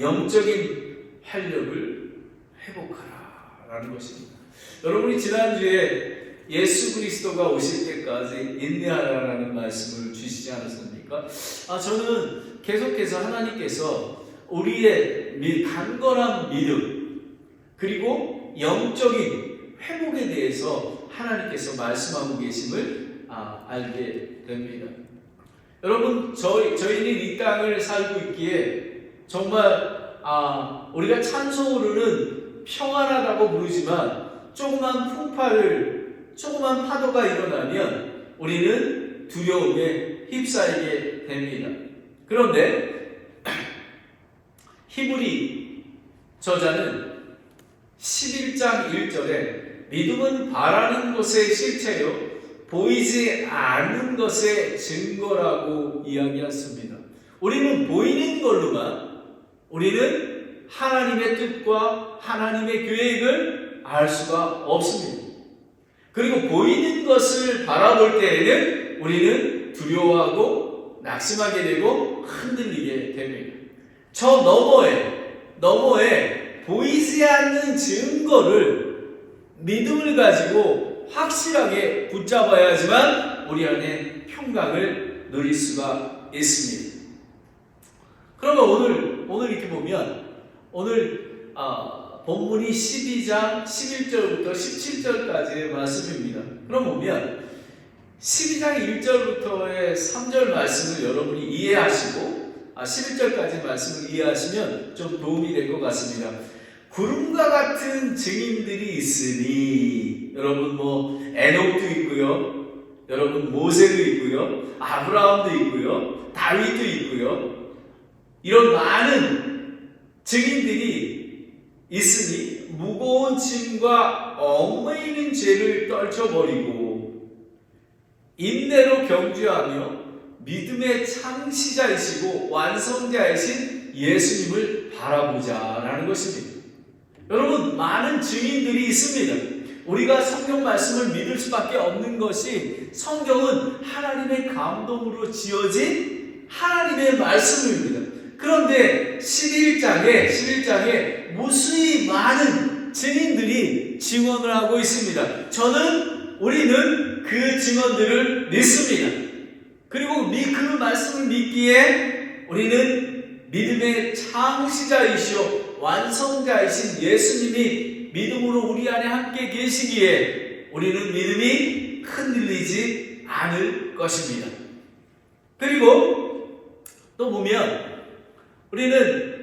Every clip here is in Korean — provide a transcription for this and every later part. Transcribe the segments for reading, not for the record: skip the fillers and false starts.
영적인 활력을 회복하라라는 것입니다. 여러분이 지난주에 예수 그리스도가 오실 때까지 인내하라라는 말씀을 주시지 않았습니까? 저는 계속해서 하나님께서 우리의 강건한 믿음 그리고 영적인 회복에 대해서 하나님께서 말씀하고 계심을 알게 됩니다. 여러분, 저희는 이 땅을 살고 있기에 정말 우리가 찬송으로는 평안하다고 부르지만 조그만 파도가 일어나면 우리는 두려움에 휩싸이게 됩니다. 그런데 히브리 저자는 11장 1절에 믿음은 바라는 것의 실체요 보이지 않는 것의 증거라고 이야기했습니다. 우리는 보이는 걸로만 우리는 하나님의 뜻과 하나님의 계획을 알 수가 없습니다. 그리고 보이는 것을 바라볼 때에는 우리는 두려워하고 낙심하게 되고 흔들리게 됩니다. 저 너머에 보이지 않는 증거를 믿음을 가지고 확실하게 붙잡아야지만 우리 안에 평강을 누릴 수가 있습니다. 그러면 오늘 이렇게 보면 오늘 본문이 12장 11절부터 17절까지의 말씀입니다. 그럼 보면 12장 1절부터의 3절 말씀을 여러분이 이해하시고 11절까지 말씀을 이해하시면 좀 도움이 될 것 같습니다. 구름과 같은 증인들이 있으니 여러분 에녹도 있고요. 여러분 모세도 있고요. 아브라함도 있고요. 다윗도 있고요. 이런 많은 증인들이 있으니 무거운 짐과 얽매이는 죄를 떨쳐버리고 인내로 경주하며 믿음의 창시자이시고 완성자이신 예수님을 바라보자라는 것입니다. 여러분, 많은 증인들이 있습니다. 우리가 성경 말씀을 믿을 수밖에 없는 것이 성경은 하나님의 감동으로 지어진 하나님의 말씀입니다. 그런데 11장에 무수히 많은 증인들이 증언을 하고 있습니다. 우리는 그 증언들을 믿습니다. 그리고 그 말씀을 믿기에 우리는 믿음의 창시자이시오 완성자이신 예수님이 믿음으로 우리 안에 함께 계시기에 우리는 믿음이 흔들리지 않을 것입니다. 그리고 또 보면 우리는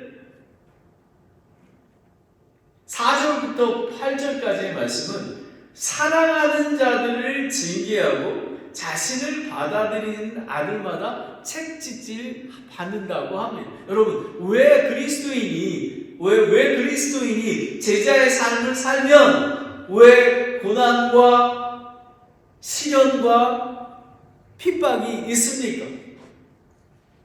4절부터 8절까지의 말씀은 사랑하는 자들을 징계하고 자신을 받아들이는 아들마다 책짓질 받는다고 합니다. 여러분, 왜 그리스도인이 제자의 삶을 살면 왜 고난과 시련과 핍박이 있습니까?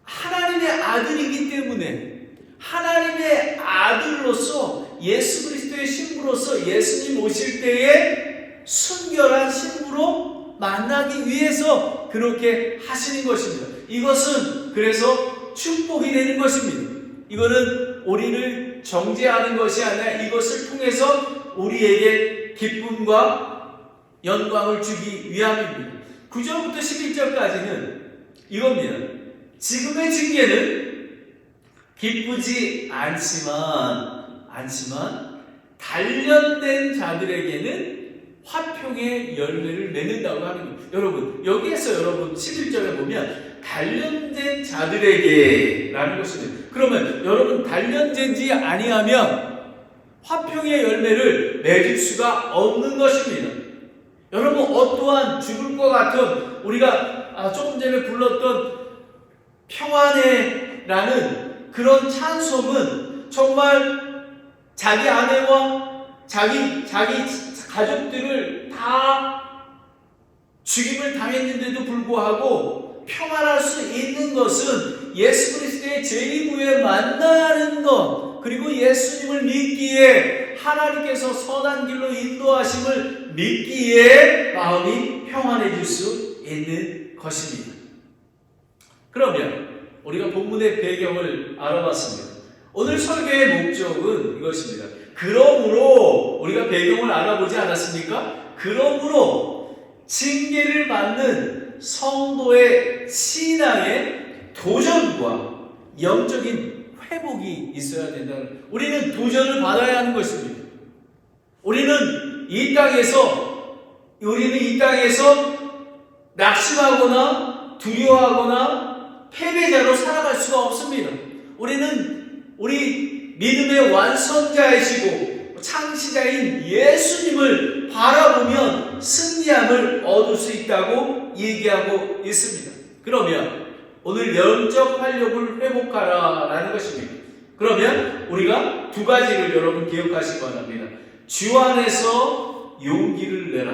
하나님의 아들이기 때문에 하나님의 아들로서 예수 그리스도의 신부로서 예수님 오실 때에 순결한 신부로 만나기 위해서 그렇게 하시는 것입니다. 이것은 그래서 축복이 되는 것입니다. 이거는 우리를 정죄하는 것이 아니라 이것을 통해서 우리에게 기쁨과 영광을 주기 위함입니다. 9절부터 11절까지는 이겁니다. 지금의 징계는 기쁘지 않지만 단련된 자들에게는 화평의 열매를 맺는다고 하는 겁니다. 여러분, 여기에서 여러분 11절에 보면 단련된 자들에게 라는 것입니다. 그러면 여러분 단련된지 아니하면 화평의 열매를 맺을 수가 없는 것입니다. 여러분, 어떠한 죽을 것 같은 우리가 조금 전에 불렀던 평안해 라는 그런 찬송은 정말 자기 아내와 자기 가족들을 다 죽임을 당했는데도 불구하고 평안할 수 있는 것은 예수 그리스도의 제2부에 만나는 것, 그리고 예수님을 믿기에 하나님께서 선한 길로 인도하심을 믿기에 마음이 평안해질 수 있는 것입니다. 그러면 우리가 본문의 배경을 알아봤습니다. 오늘 설교의 목적은 이것입니다. 그러므로 우리가 배경을 알아보지 않았습니까? 그러므로 징계를 받는 성도의 신앙의 도전과 영적인 회복이 있어야 된다는, 우리는 도전을 받아야 하는 것입니다. 우리는 이 땅에서 낙심하거나 두려워하거나 패배자로 살아갈 수가 없습니다. 우리 믿음의 완성자이시고 창시자인 예수님을 바라보면 승리함을 얻을 수 있다고 얘기하고 있습니다. 그러면 오늘 영적 활력을 회복하라라는 것입니다. 그러면 우리가 두 가지를 여러분 기억하시기 바랍니다. 주 안에서 용기를 내라.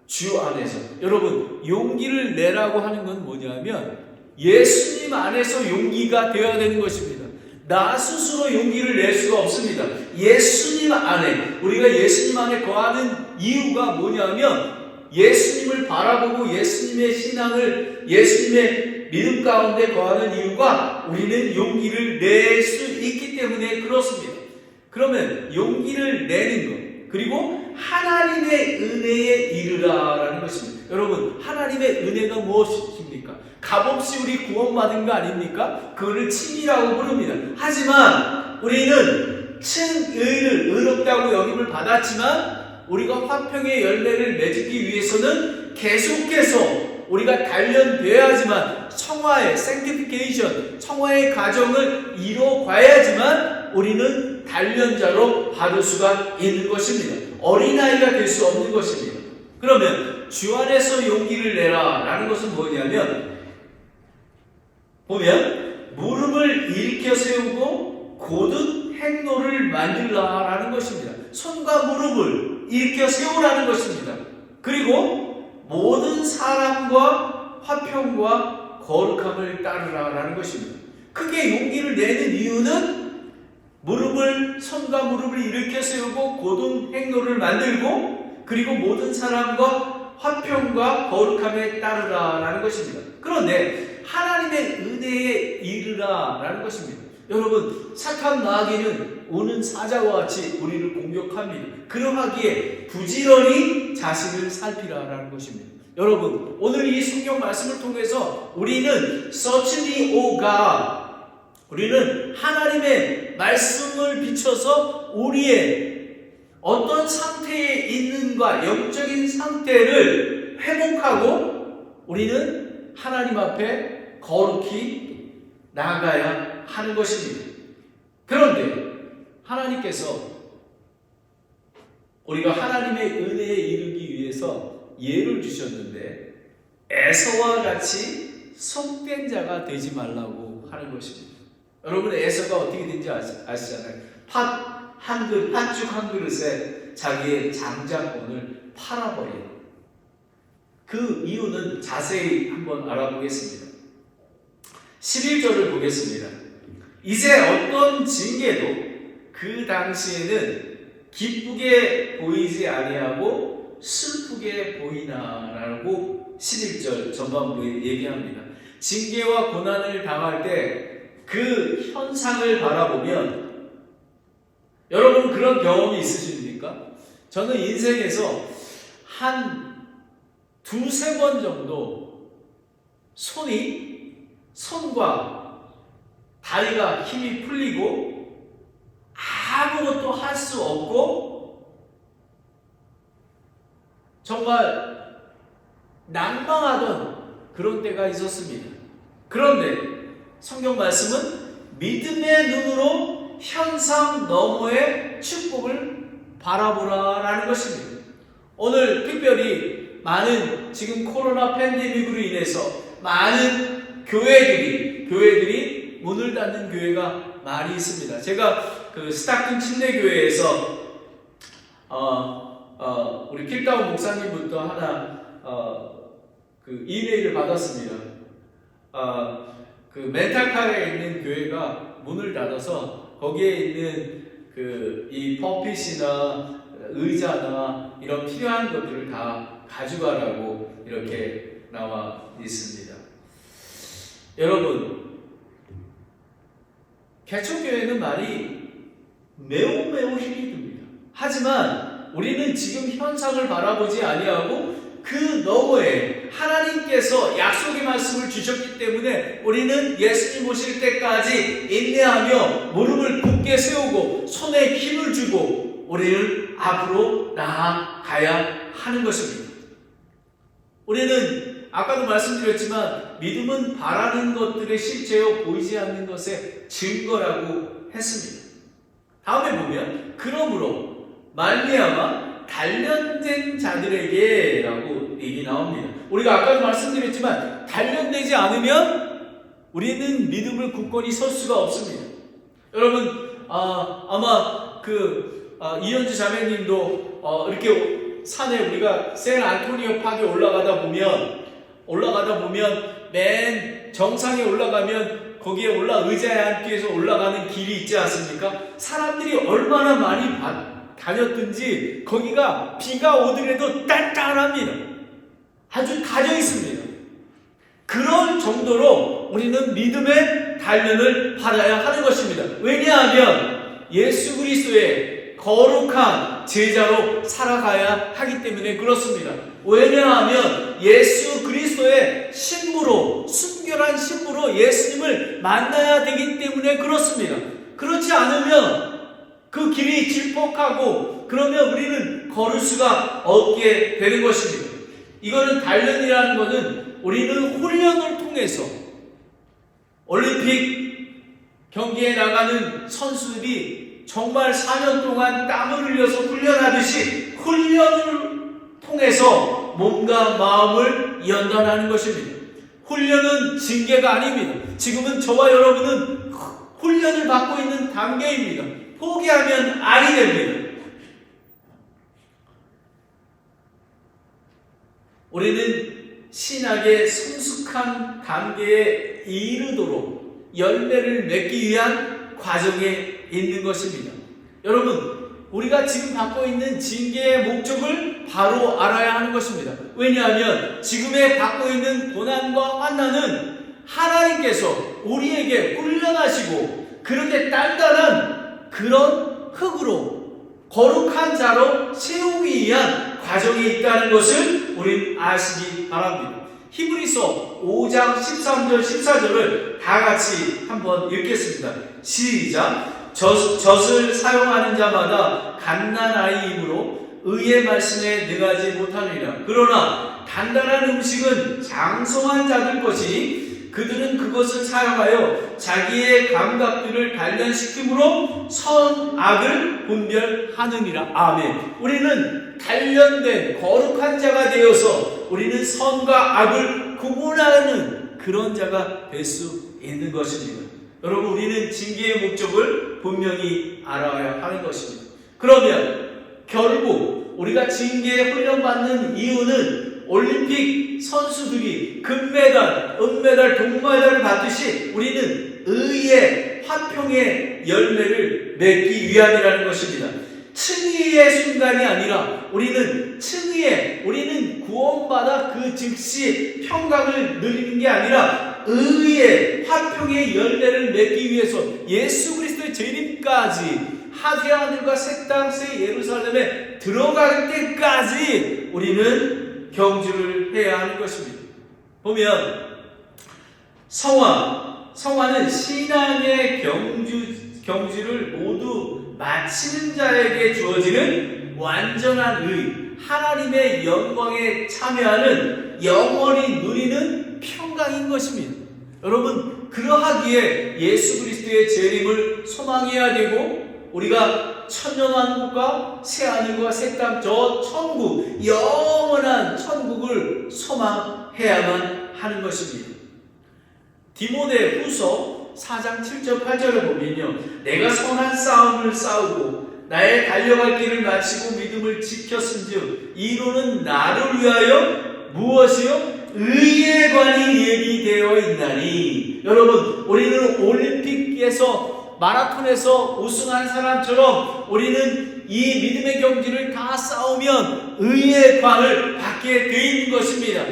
주 안에서. 여러분, 용기를 내라고 하는 건 뭐냐면 예수님 안에서 용기가 되어야 되는 것입니다. 나 스스로 용기를 낼 수가 없습니다. 예수님 안에, 우리가 예수님 안에 거하는 이유가 뭐냐면 예수님을 바라보고 예수님의 신앙을, 예수님의 믿음 가운데 거하는 이유가 우리는 용기를 낼 수 있기 때문에 그렇습니다. 그러면 용기를 내는 것, 그리고 하나님의 은혜에 이르라라는 것입니다. 여러분, 하나님의 은혜가 무엇입니까? 값없이 우리 구원받은 거 아닙니까? 그거를 칭이라고 부릅니다. 하지만 우리는 칭의를 의롭다고 여김을 받았지만 우리가 화평의 열매를 맺기 위해서는 계속해서 우리가 단련되어야지만 청화의 sanctification, 청화의 과정을 이뤄가야지만 우리는 단련자로 받을 수가 있는 것입니다. 어린아이가 될 수 없는 것입니다. 그러면 주 안에서 용기를 내라 라는 것은 뭐냐면, 보면 무릎을 일으켜 세우고 곧은 행로를 만들라 라는 것입니다. 손과 무릎을 일으켜 세우라는 것입니다. 그리고 모든 사람과 화평과 거룩함을 따르라 라는 것입니다. 크게 용기를 내는 이유는 손과 무릎을 일으켜 세우고 곧은 행로를 만들고 그리고 모든 사람과 화평과 거룩함에 따르라 라는 것입니다. 그런데 하나님의 은혜에 이르라 라는 것입니다. 여러분, 착한 마귀는 우는 사자와 같이 우리를 공격합니다. 그러하기에 부지런히 자신을 살피라 라는 것입니다. 여러분, 오늘 이 성경 말씀을 통해서 우리는 search me, O God, 우리는 하나님의 말씀을 비춰서 우리의 어떤 상태에 있는가, 영적인 상태를 회복하고 우리는 하나님 앞에 거룩히 나아가야 하는 것입니다. 그런데 하나님께서 우리가 하나님의 은혜에 이르기 위해서 예를 주셨는데 에서와 같이 속된 자가 되지 말라고 하는 것입니다. 여러분, 에서가 어떻게 된지 아시잖아요. 팥죽 한 그릇에 자기의 장자권을 팔아버린, 그 이유는 자세히 한번 알아보겠습니다. 11절을 보겠습니다. 이제 어떤 징계도 그 당시에는 기쁘게 보이지 아니하고 슬프게 보이나라고 11절 전반부에 얘기합니다. 징계와 고난을 당할 때 그 현상을 바라보면, 여러분 그런 경험이 있으십니까? 저는 인생에서 한 두세 번 정도 손과 다리가 힘이 풀리고 아무것도 할 수 없고 정말 낭망하던 그런 때가 있었습니다. 그런데 성경 말씀은 믿음의 눈으로 현상 너머의 축복을 바라보라라는 것입니다. 오늘 특별히 많은, 지금 코로나 팬데믹으로 인해서 많은 교회들이 문을 닫는 교회가 많이 있습니다. 제가 그 스타킹 침례교회에서 우리 킬다운 목사님부터 하나 그 이메일을 받았습니다. 그 멘탈카에 있는 교회가 문을 닫아서 거기에 있는 이 퍼핏이나 의자나 이런 필요한 것들을 다 가져가라고 이렇게 나와 있습니다. 여러분, 개척교회는 말이 매우 매우 힘이 듭니다. 하지만 우리는 지금 현상을 바라보지 아니하고 그 너머에 하나님께서 약속의 말씀을 주셨기 때문에 우리는 예수님 오실 때까지 인내하며 무릎을 굳게 세우고 손에 힘을 주고 우리를 앞으로 나아가야 하는 것입니다. 우리는 아까도 말씀드렸지만 믿음은 바라는 것들의 실제요 보이지 않는 것의 증거라고 했습니다. 다음에 보면 그러므로 말미암아 단련된 자들에게 라고 얘기 나옵니다. 우리가 아까도 말씀드렸지만 단련되지 않으면 우리는 믿음을 굳건히 설 수가 없습니다. 여러분 아마 이현주 자매님도 이렇게 산에 우리가 샌 안토니오 팍에 올라가다 보면 맨 정상에 올라가면 거기에 의자에 앉기 위해서 올라가는 길이 있지 않습니까? 사람들이 얼마나 많이 다녔든지 거기가 비가 오더라도 단단합니다. 아주 다져 있습니다. 그런 정도로 우리는 믿음의 단련을 받아야 하는 것입니다. 왜냐하면 예수 그리스도의 거룩한 제자로 살아가야 하기 때문에 그렇습니다. 왜냐하면 예수 그리스도의 신부로, 순결한 신부로 예수님을 만나야 되기 때문에 그렇습니다. 그렇지 않으면 그 길이 질퍽하고 그러면 우리는 걸을 수가 없게 되는 것입니다. 이거는 단련이라는 것은 우리는 훈련을 통해서 올림픽 경기에 나가는 선수들이 정말 4년 동안 땀을 흘려서 훈련하듯이 훈련을 통해서 몸과 마음을 연단하는 것입니다. 훈련은 징계가 아닙니다. 지금은 저와 여러분은 훈련을 받고 있는 단계입니다. 포기하면 아니 됩니다. 우리는 신학의 성숙한 단계에 이르도록 열매를 맺기 위한 과정에 있는 것입니다. 여러분, 우리가 지금 받고 있는 징계의 목적을 바로 알아야 하는 것입니다. 왜냐하면 지금에 받고 있는 고난과 환난은 하나님께서 우리에게 훈련하시고 그렇게 단단한 그런 흙으로 거룩한 자로 세우기 위한 과정이 있다는 것을 우린 아시기 바랍니다. 히브리서 5장 13절 14절을 다 같이 한번 읽겠습니다. 시작. 젖을 사용하는 자마다 갓난아이이므로 의의 말씀에 능하지 못하느니라. 그러나 단단한 음식은 장성한 자들 것이니 그들은 그것을 사용하여 자기의 감각들을 단련시킴으로 선악을 분별하느니라. 아멘. 우리는 단련된 거룩한 자가 되어서 우리는 선과 악을 구분하는 그런 자가 될 수 있는 것입니다. 여러분, 우리는 징계의 목적을 분명히 알아야 하는 것입니다. 그러면 결국 우리가 징계에 훈련받는 이유는 올림픽 선수들이 금메달, 은메달, 동메달을 받듯이 우리는 의의 화평의 열매를 맺기 위함이라는 것입니다. 칭의의 순간이 아니라 우리는 구원받아 그 즉시 평강을 누리는 게 아니라 의의 화평의 열매를 맺기 위해서 예수 그리스도의 재림까지 새 하늘과 새 땅, 새 예루살렘에 들어갈 때까지 우리는 경주를 해야 하는 것입니다. 보면 성화는 신앙의 경주를 모두 마치는 자에게 주어지는 완전한 의, 하나님의 영광에 참여하는 영원히 누리는 평강인 것입니다. 여러분, 그러하기에 예수 그리스도의 재림을 소망해야 되고 우리가 천년왕국과 새하늘과 새 땅, 저 천국, 영원한 천국을 소망해야만 하는 것입니다. 디모데 후서 4장 7절 8절을 보면요, 내가 선한 싸움을 싸우고 나의 달려갈 길을 마치고 믿음을 지켰은즉 이로는 나를 위하여 무엇이요? 의의 관이 예비되어 있나니. 여러분, 우리는 올림픽에서 마라톤에서 우승한 사람처럼 우리는 이 믿음의 경기를 다 싸우면 의의 관을 받게 되어 있는 것입니다.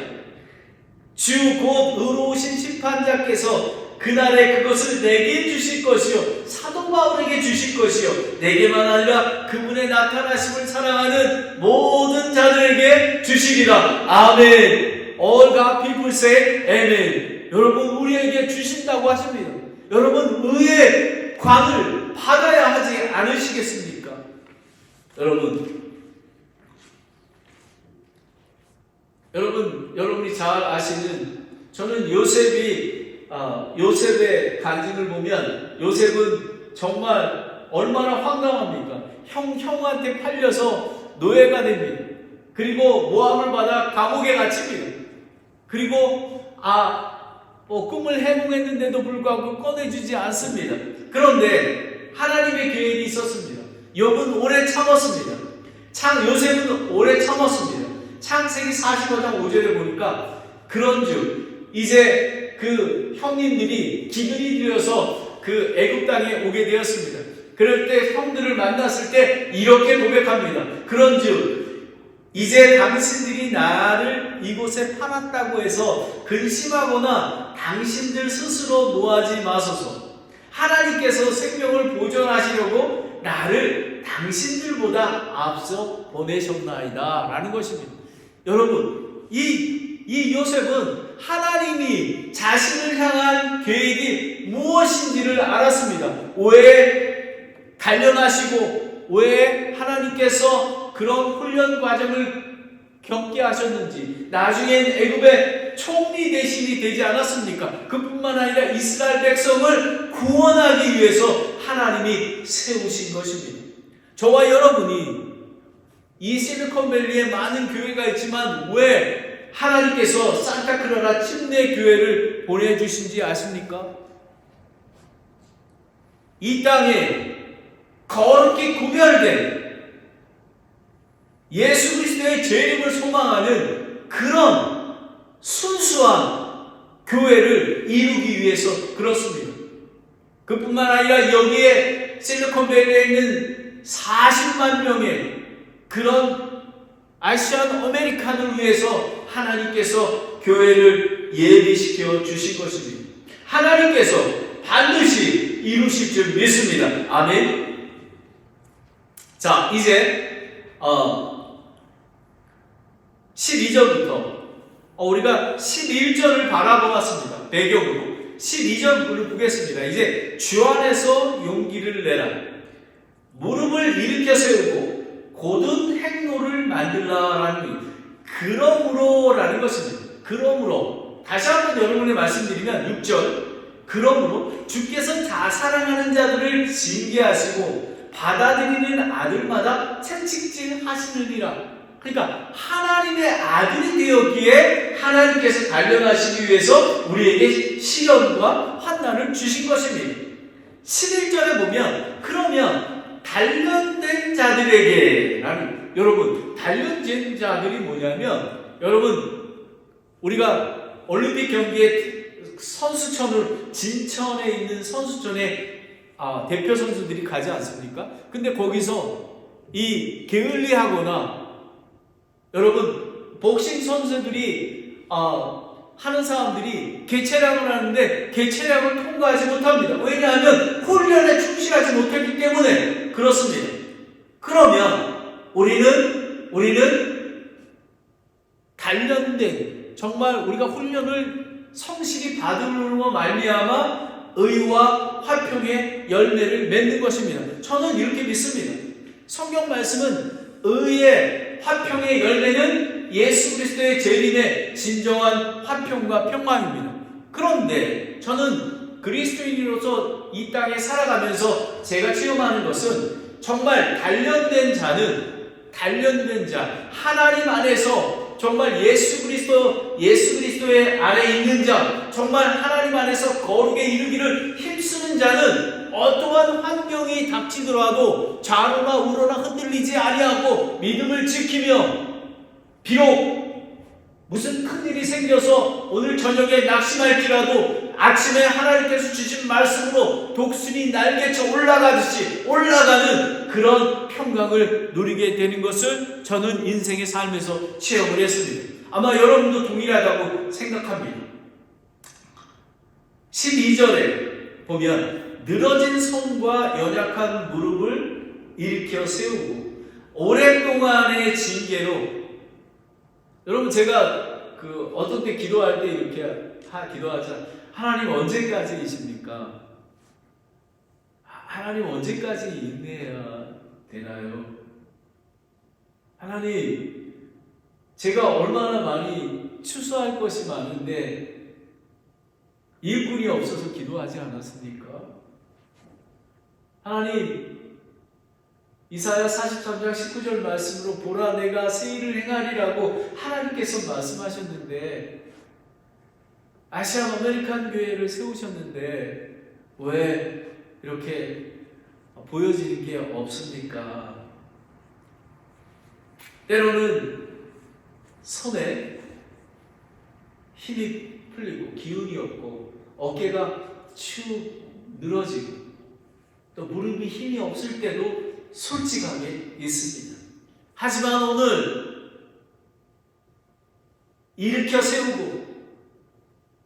주 곧 의로우신 심판자께서 그날에 그것을 내게 주실 것이요 사도 바울에게 주실 것이요 내게만 아니라 그분의 나타나심을 사랑하는 모든 자들에게 주시리라. 아멘. All God people say amen. 여러분, 우리에게 주신다고 하십니다. 여러분, 의의 관을 받아야 하지 않으시겠습니까? 여러분이 잘 아시는, 저는 요셉의 간증을 보면 요셉은 정말 얼마나 황당합니까? 형한테 팔려서 노예가 됩니다. 그리고 모함을 받아 감옥에 갇힙니다. 그리고 꿈을 해몽했는데도 불구하고 꺼내주지 않습니다. 그런데 하나님의 계획이 있었습니다. 욥은 오래 참았습니다. 요셉은 오래 참았습니다. 창세기 45장 5절에 보니까 그런즉 이제 그 형님들이 기근이 되어서 그 애굽 땅에 오게 되었습니다. 그럴 때 형들을 만났을 때 이렇게 고백합니다. 그런즉 이제 당신들이 나를 이곳에 팔았다고 해서 근심하거나 당신들 스스로 노하지 마소서. 하나님께서 생명을 보존하시려고 나를 당신들보다 앞서 보내셨나이다 라는 것입니다. 여러분, 이 요셉은 하나님이 자신을 향한 계획이 무엇인지를 알았습니다. 왜 단련하시고 왜 하나님께서 그런 훈련 과정을 겪게 하셨는지, 나중엔 애굽의 총리 대신이 되지 않았습니까? 그뿐만 아니라 이스라엘 백성을 구원하기 위해서 하나님이 세우신 것입니다. 저와 여러분이 이 실리콘밸리에 많은 교회가 있지만 왜 하나님께서 산타크라라 침례 교회를 보내주신지 아십니까? 이 땅에 거룩히 구별된 예수 그리스도의 재림을 소망하는 그런 순수한 교회를 이루기 위해서 그렇습니다. 그뿐만 아니라 여기에 실리콘밸리에 있는 40만 명의 그런 아시안 아메리칸을 위해서 하나님께서 교회를 예비시켜 주신 것입니다. 하나님께서 반드시 이루실 줄 믿습니다. 아멘. 자, 이제 12절부터 우리가 11절을 바라보았습니다. 배경으로 12절을 보겠습니다. 이제 주 안에서 용기를 내라. 무릎을 일으켜 세우고 고든 행로를 만들라라는 그러므로라는 것입니다. 그러므로 다시 한번 여러분에 말씀드리면 6절 그러므로 주께서 다 사랑하는 자들을 징계하시고 받아들이는 아들마다 채찍질 하시느니라. 그러니까 하나님의 아들이 되었기에 하나님께서 단련하시기 위해서 우리에게 시련과 환난을 주신 것입니다. 11절에 보면 그러면 단련된 자들에게 라는, 여러분 단련된 자들이 뭐냐면, 여러분 우리가 올림픽 경기에 선수촌을 진천에 있는 선수촌에 대표 선수들이 가지 않습니까? 근데 거기서 이 게을리하거나, 여러분 복싱 선수들이 하는 사람들이 개체량을 하는데 개체량을 통과하지 못합니다. 왜냐하면 훈련에 충실하지 못했기 때문에 그렇습니다. 그러면 우리는 단련된, 정말 우리가 훈련을 성실히 받음으로 말미암아 의와 화평의 열매를 맺는 것입니다. 저는 이렇게 믿습니다. 성경 말씀은 의의 화평의 열매는 예수 그리스도의 재림의 진정한 화평과 평강입니다. 그런데 저는 그리스도인으로서 이 땅에 살아가면서 제가 체험하는 것은 정말 단련된 자, 하나님 안에서 정말 예수 그리스도의 안에 있는 자, 정말 하나님 안에서 거룩에 이르기를 힘쓰는 자는 어떠한 환경이 닥치더라도 좌로나 우로나 흔들리지 아니하고 믿음을 지키며, 비록 무슨 큰일이 생겨서 오늘 저녁에 낙심할지라도 아침에 하나님께서 주신 말씀으로 독수리 날개쳐 올라가듯이 올라가는 그런 평강을 누리게 되는 것을 저는 인생의 삶에서 체험을 했습니다. 아마 여러분도 동일하다고 생각합니다. 12절에 보면 늘어진 손과 연약한 무릎을 일으켜 세우고 오랫동안의 징계로, 여러분 제가 어떤 때 기도할 때 이렇게 기도하자, 하나님 언제까지이십니까? 하나님 언제까지 인내해야 되나요? 하나님, 제가 얼마나 많이 추수할 것이 많은데 일꾼이 없어서 기도하지 않았습니까? 하나님, 이사야 43장 19절 말씀으로 보라 내가 새 일을 행하리라고 하나님께서 말씀하셨는데, 아시안 아메리칸 교회를 세우셨는데 왜 이렇게 보여지는 게 없습니까? 때로는 손에 힘이 풀리고 기운이 없고 어깨가 축 늘어지고 또 무릎이 힘이 없을 때도 솔직하게 있습니다. 하지만 오늘 일으켜 세우고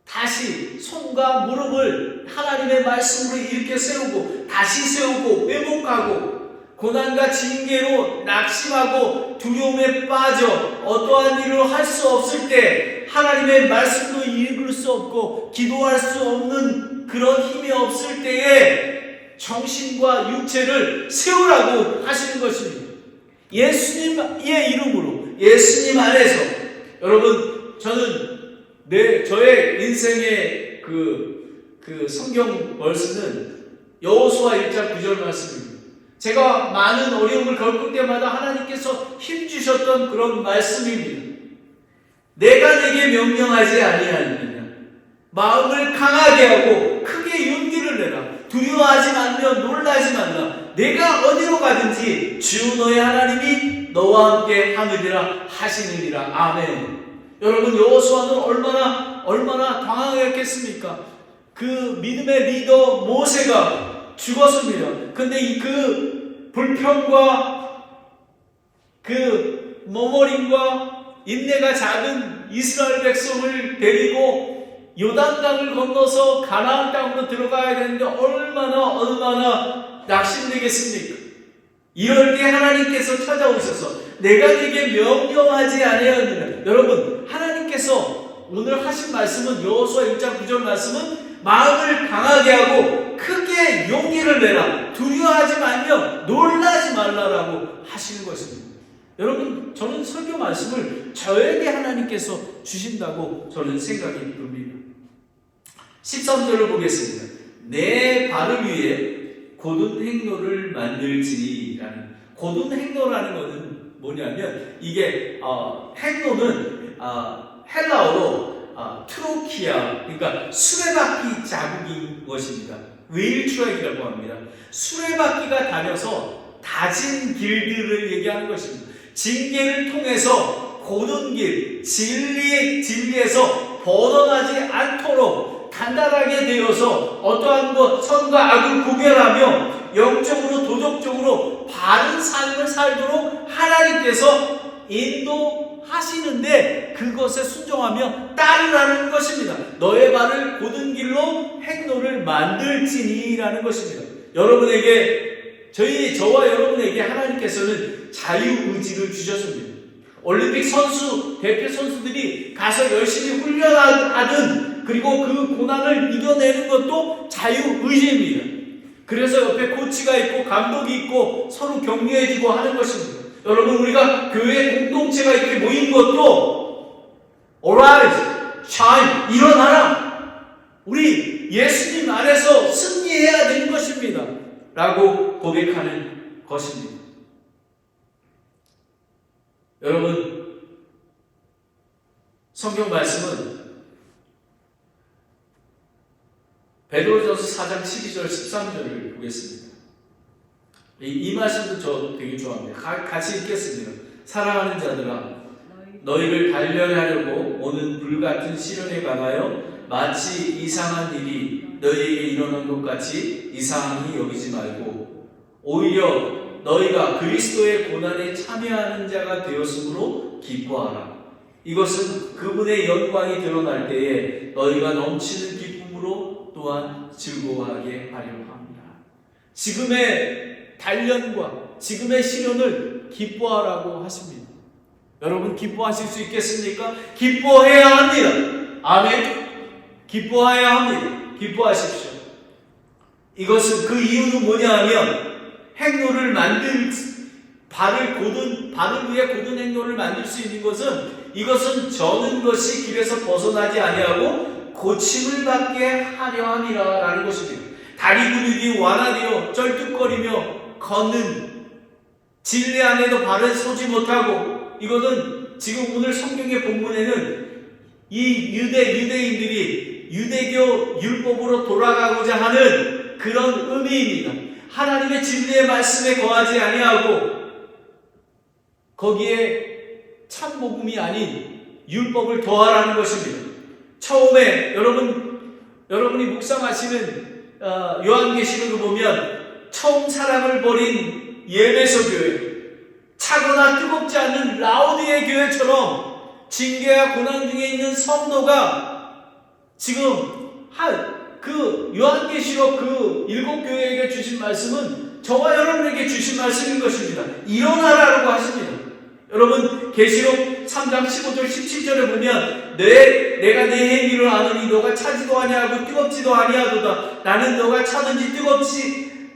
다시 손과 무릎을 하나님의 말씀으로 일으켜 세우고 다시 세우고 회복하고 고난과 징계로 낙심하고 두려움에 빠져 어떠한 일을 할 수 없을 때, 하나님의 말씀도 읽을 수 없고 기도할 수 없는 그런 힘이 없을 때에 정신과 육체를 세우라고 하시는 것입니다. 예수님의 이름으로, 예수님 안에서. 여러분, 저는 저의 인생의 그 성경 말씀은 여호수아 1장 9절 말씀입니다. 제가 많은 어려움을 겪을 때마다 하나님께서 힘주셨던 그런 말씀입니다. 내가 내게 명령하지 아니하느냐. 마음을 강하게 하고 크게 용기를 내라. 두려워하지 말며 놀라지 말라. 내가 어디로 가든지 주 너의 하나님이 너와 함께 하느니라 하시느니라. 아멘. 여러분, 여호수아는 얼마나 당황했겠습니까? 그 믿음의 리더 모세가 죽었습니다. 근데 그 불평과 그 머머림과 인내가 작은 이스라엘 백성을 데리고 요단강을 건너서 가나안 땅으로 들어가야 되는데 얼마나 낙심되겠습니까? 이럴 때 하나님께서 찾아오셔서 내가 네게 명령하지 아니하느냐. 여러분, 하나님께서 오늘 하신 말씀은, 여호수아 1장 9절 말씀은 마음을 강하게 하고 크게 용기를 내라. 두려워하지 말며 놀라지 말라라고 하시는 것입니다. 여러분, 저는 설교 말씀을 저에게 하나님께서 주신다고 저는 생각이 듭니다. 13절을 보겠습니다. 내 발을 위해 곧은 행로를 만들지니라는, 곧은 행로라는 것은 뭐냐면, 이게 행로는 헬라어로 트로키아, 그러니까 수레바퀴 자국인 것입니다. 웨일 트랙이라고 합니다. 수레바퀴가 다녀서 다진 길들을 얘기하는 것입니다. 징계를 통해서 곧은 길, 진리에서 벗어나지 않도록 단단하게 되어서 어떠한 것, 선과 악을 구별하며 영적으로 도덕적으로 바른 삶을 살도록 하나님께서 인도하시는데 그것에 순종하며 따르라는 것입니다. 너의 발을 곧은 길로 행로를 만들지니라는 것입니다. 여러분에게, 저와 여러분에게 하나님께서는 자유의지를 주셨습니다. 올림픽 대표 선수들이 가서 열심히 훈련하든, 그리고 그 고난을 이겨내는 것도 자유의지입니다. 그래서 옆에 코치가 있고 감독이 있고 서로 격려해주고 하는 것입니다. 여러분, 우리가 교회 공동체가 이렇게 모인 것도 Arise, shine, 일어나라. 우리 예수님 안에서 승리해야 되는 것입니다. 라고 고백하는 것입니다. 여러분, 성경 말씀은 베드로전서 4장 12절 13절을 보겠습니다. 이 말씀도 저 되게 좋아합니다. 같이 읽겠습니다. 사랑하는 자들아, 너희를 단련하려고 오는 불같은 시련에 관하여 마치 이상한 일이 너희에게 일어난 것 같이 이상히 여기지 말고 오히려 너희가 그리스도의 고난에 참여하는 자가 되었으므로 기뻐하라. 이것은 그분의 영광이 드러날 때에 너희가 넘치는 기쁨으로 또한 즐거워하게 하려 합니다. 지금의 단련과 지금의 시련을 기뻐하라고 하십니다. 여러분 기뻐하실 수 있겠습니까? 기뻐해야 합니다. 아멘. 기뻐해야 합니다. 기뻐하십시오. 이것은 그 이유는 뭐냐 하면 행로를 만들 발을 위에 곧은 행로를 만들 수 있는 것은 이것은 저는 것이 길에서 벗어나지 아니하고 고침을 받게 하려 함이라라는 것입니다. 다리 근육이 완화되어 쩔뚝거리며 걷는 진리 안에도 발을 서지 못하고 이거는 지금 오늘 성경의 본문에는 이 유대인들이 유대교 율법으로 돌아가고자 하는 그런 의미입니다. 하나님의 진리의 말씀에 거하지 아니하고 거기에 참복음이 아닌 율법을 더하라는 것입니다. 처음에 여러분이 묵상하시는 요한계시록을 보면 처음 사랑을 버린 예배소 교회, 차거나 뜨겁지 않는 라우디의 교회처럼 징계와 고난 중에 있는 성도가 지금 그 요한계시록 그 7교회에게 주신 말씀은 저와 여러분에게 주신 말씀인 것입니다. 일어나라고 하십니다. 여러분 계시록 3장 15절 17절에 보면 내가 네 행위를 아노니 너가 차지도 아니하고 뜨겁지도 아니하도다. 나는 너가 차든지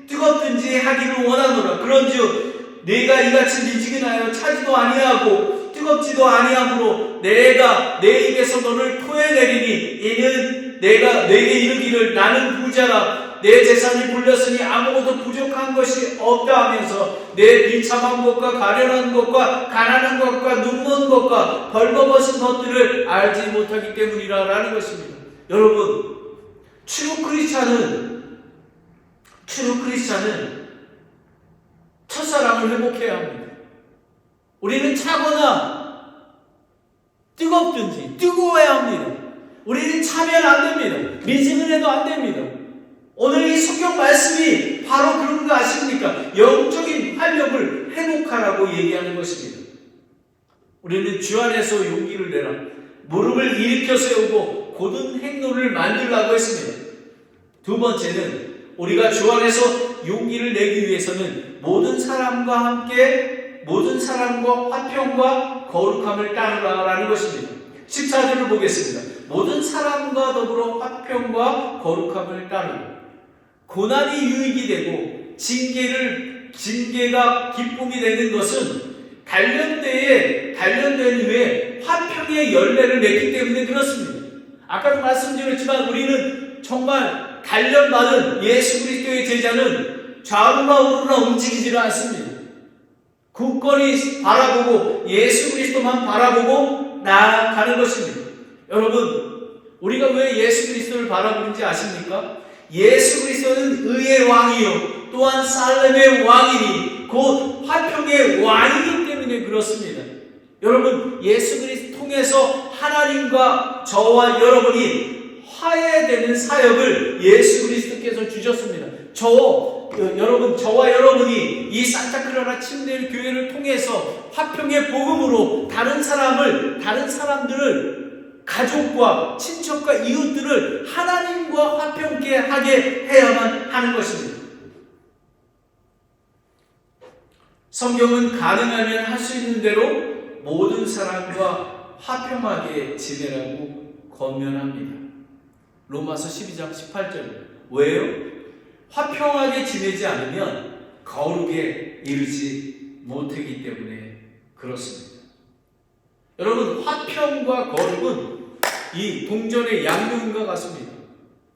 뜨겁든지 하기를 원하노라. 그런즉 내가 이같이 미지근하여 차지도 아니하고 뜨겁지도 아니하므로 내가 내 입에서 너를 토해내리니 이는 내가 내게 이르기를 나는 부자라 내 재산이 불렸으니 아무것도 부족한 것이 없다 하면서 내 비참한 것과 가련한 것과 가난한 것과 눈먼 것과 벌거벗은 것들을 알지 못하기 때문이라 라는 것입니다. 여러분 트루 크리스찬은 첫사랑을 회복해야 합니다. 우리는 차거나 뜨겁든지 뜨거워야 합니다. 우리는 차면 안 됩니다. 미지근해도 안 됩니다. 오늘 이 성경 말씀이 바로 그런 거 아십니까? 영적인 활력을 회복하라고 얘기하는 것입니다. 우리는 주 안에서 용기를 내라. 무릎을 일으켜 세우고 곧은 행로를 만들라고 했습니다. 두 번째는 우리가 주 안에서 용기를 내기 위해서는 모든 사람과 화평과 거룩함을 따르라라는 것입니다. 14절을 보겠습니다. 모든 사람과 더불어 화평과 거룩함을 따르라. 고난이 유익이 되고 징계가 기쁨이 되는 것은 단련된 후에 화평의 열매를 맺기 때문에 그렇습니다. 아까도 말씀드렸지만 우리는 정말 단련받은 예수 그리스도의 제자는 좌우나 우르나 움직이지를 않습니다. 굳건히 바라보고 예수 그리스도만 바라보고 나아가는 것입니다. 여러분 우리가 왜 예수 그리스도를 바라보는지 아십니까? 예수 그리스도는 의의 왕이요 또한 살렘의 왕이니 곧 화평의 왕이기 때문에 그렇습니다. 여러분 예수 그리스도 통해서 하나님과 저와 여러분이 화해되는 사역을 예수 그리스도께서 주셨습니다. 저와 여러분이 이 산타크라라 침례 교회를 통해서 화평의 복음으로 다른 사람들을 가족과 친척과 이웃들을 하나님과 화평케 하게 해야만 하는 것입니다. 성경은 가능하면 할 수 있는 대로 모든 사람과 화평하게 지내라고 권면합니다. 로마서 12장 18절. 왜요? 화평하게 지내지 않으면 거룩에 이르지 못하기 때문에 그렇습니다. 여러분 화평과 거룩은 이 동전의 양면과 같습니다.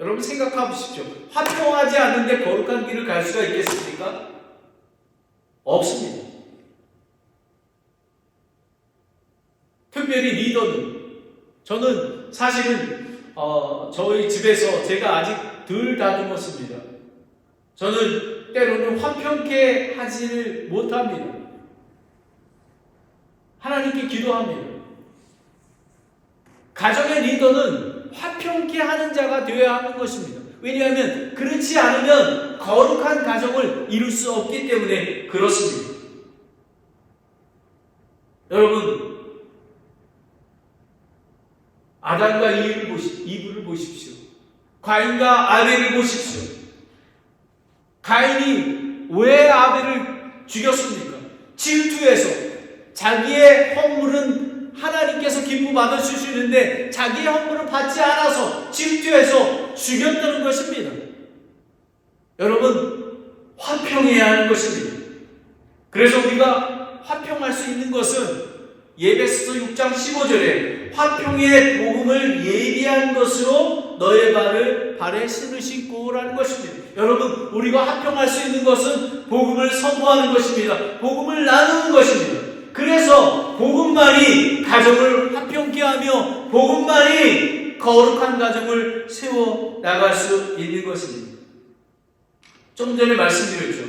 여러분 생각해 보십시오. 화평하지 않는데 거룩한 길을 갈 수가 있겠습니까? 없습니다. 특별히 리더는 저는 사실은 저희 집에서 제가 아직 덜 다듬었습니다. 저는 때로는 화평케 하지를 못합니다. 하나님께 기도합니다. 가정의 리더는 화평케 하는 자가 되어야 하는 것입니다. 왜냐하면 그렇지 않으면 거룩한 가정을 이룰 수 없기 때문에 그렇습니다. 여러분 아담과 이브를 보십시오. 가인과 아벨을 보십시오. 가인이 왜 아벨을 죽였습니까? 질투해서. 자기의 헌물은 하나님께서 기쁨 받아주시는데 자기의 헌물은 받지 않아서 질투해서 죽였다는 것입니다. 여러분, 화평해야 하는 것입니다. 그래서 우리가 화평할 수 있는 것은 예배서 6장 15절에 화평의 복음을 예비한 것으로 너의 발에 신을 신고 라는 것입니다. 여러분, 우리가 화평할 수 있는 것은 복음을 선포하는 것입니다. 복음을 나누는 것입니다. 그래서 복음만이 가정을 화평케 하며 복음만이 거룩한 가정을 세워 나갈 수 있는 것입니다. 좀 전에 말씀드렸죠.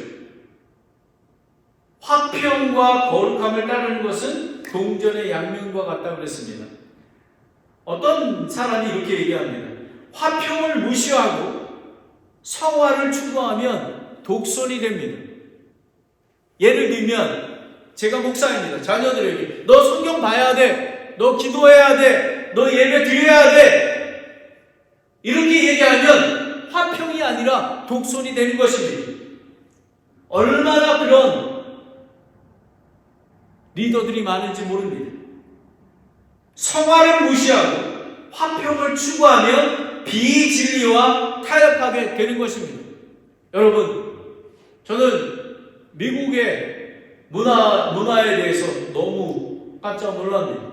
화평과 거룩함을 따르는 것은 동전의 양면과 같다고 그랬습니다. 어떤 사람이 이렇게 얘기합니다. 화평을 무시하고 성화를 추구하면 독선이 됩니다. 예를 들면 제가 목사입니다. 자녀들에게 너 성경 봐야 돼, 너 기도해야 돼, 너 예배 드려야 돼, 이렇게 얘기하면 화평이 아니라 독선이 되는 것입니다. 얼마나 그런 리더들이 많은지 모릅니다. 성화를 무시하고 화평을 추구하면 비진리와 타협하게 되는 것입니다. 여러분, 저는 미국의 문화에 대해서 너무 깜짝 놀랍니다.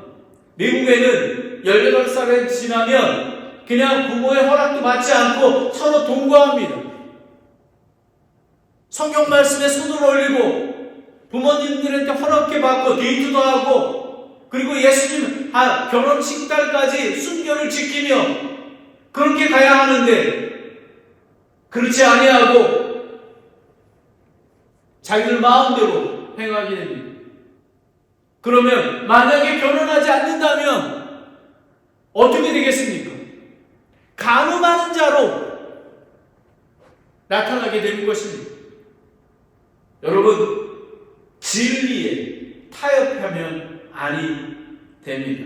미국에는 18살이 지나면 그냥 부모의 허락도 받지 않고 서로 동거합니다. 성경 말씀에 손을 올리고 부모님들한테 허락해 받고 데이트도 하고, 그리고 예수님 결혼식 날까지 순결을 지키며 그렇게 가야 하는데 그렇지 아니하고 자기들 마음대로 행하게 됩니다. 그러면 만약에 결혼하지 않는다면 어떻게 되겠습니까? 간음하는 자로 나타나게 되는 것입니다. 여러분, 진리에 타협하면 아니 됩니다.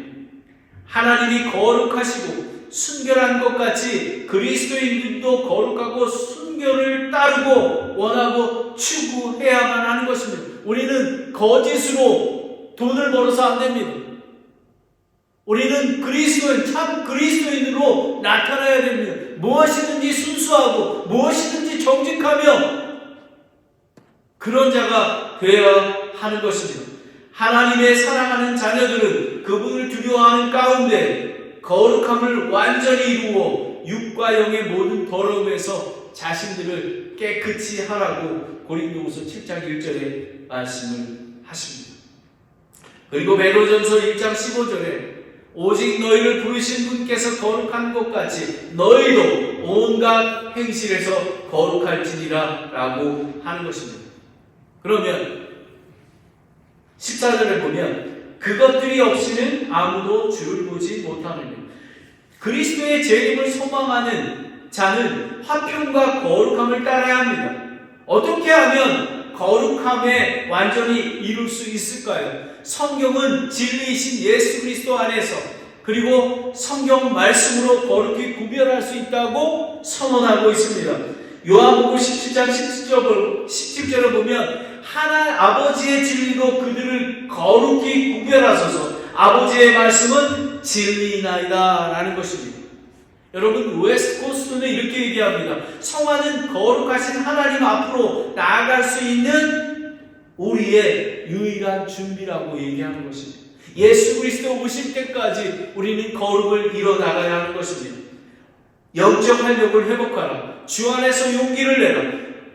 하나님이 거룩하시고 순결한 것 같이 그리스도인들도 거룩하고 순결을 따르고 원하고 추구해야만 하는 것입니다. 우리는 거짓으로 돈을 벌어서 안 됩니다. 우리는 참 그리스도인으로 나타나야 됩니다. 무엇이든지 순수하고 무엇이든지 정직하며 그런 자가 되어야 하는 것입니다. 하나님의 사랑하는 자녀들은 그분을 두려워하는 가운데 거룩함을 완전히 이루어 육과 영의 모든 더러움에서 자신들을 깨끗이 하라고 고린도후서 7장 1절에 말씀을 하십니다. 그리고 베드로전서 1장 15절에 오직 너희를 부르신 분께서 거룩한 것 같이 너희도 온갖 행실에서 거룩할지니라 라고 하는 것입니다. 그러면 14절에 보면 그것들이 없이는 아무도 주를 보지 못하느니라. 그리스도의 재림을 소망하는 자는 화평과 거룩함을 따라야 합니다. 어떻게 하면 거룩함에 완전히 이룰 수 있을까요? 성경은 진리이신 예수 그리스도 안에서 그리고 성경 말씀으로 거룩히 구별할 수 있다고 선언하고 있습니다. 요한복음 17장 17절을 보면 아버지의 진리로 그들을 거룩히 구별하소서 아버지의 말씀은 진리이나이다 라는 것입니다. 여러분, 웨스트코스트는 이렇게 얘기합니다. 성화는 거룩하신 하나님 앞으로 나아갈 수 있는 우리의 유일한 준비라고 얘기하는 것입니다. 예수 그리스도 오실 때까지 우리는 거룩을 이뤄나가야 하는 것입니다. 영적 활력을 회복하라. 주 안에서 용기를 내라.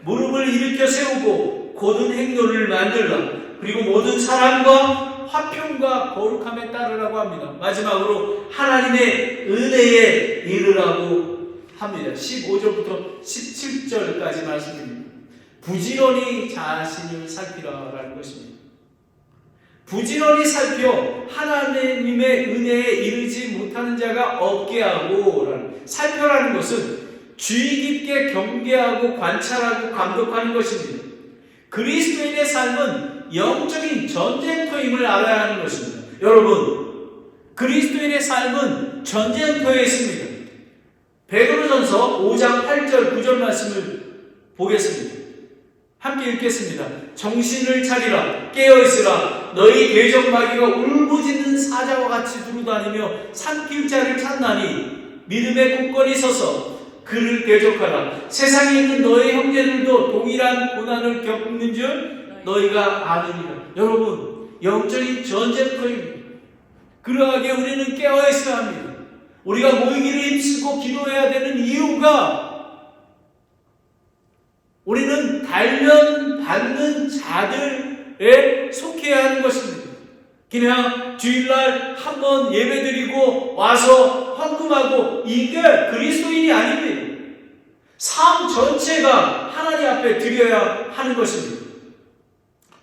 무릎을 일으켜 세우고 고든 행로를 만들라. 그리고 모든 사랑과 화평과 거룩함에 따르라고 합니다. 마지막으로 하나님의 은혜에 이르라고 합니다. 15절부터 17절까지 말씀입니다. 부지런히 자신을 살피라라는 것입니다. 부지런히 살펴 하나님의 은혜에 이르지 못하는 자가 없게 하고, 살펴라는 것은 주의 깊게 경계하고 관찰하고 감독하는 것입니다. 그리스도인의 삶은 영적인 전쟁터임을 알아야 하는 것입니다. 여러분, 그리스도인의 삶은 전쟁터에 있습니다. 베드로전서 5장 8절 9절 말씀을 보겠습니다. 함께 읽겠습니다. 정신을 차리라, 깨어있으라. 너희 대적마귀가 울부짖는 사자와 같이 두루다니며 삼킬 자를 찾나니 믿음에 굳건히 서서 그를 대적하라. 세상에 있는 너희 형제들도 동일한 고난을 겪는 줄 너희가 아느니라. 여러분, 영적인 전쟁터입니다. 그러하게 우리는 깨어있어야 합니다. 우리가 모이기를 힘쓰고 기도해야 되는 이유가 우리는 단련받는 자들에 속해야 하는 것입니다. 그냥 주일날 한번 예배드리고 와서 헌금하고 이게 그리스도인이 아닙니다. 삶 전체가 하나님 앞에 드려야 하는 것입니다.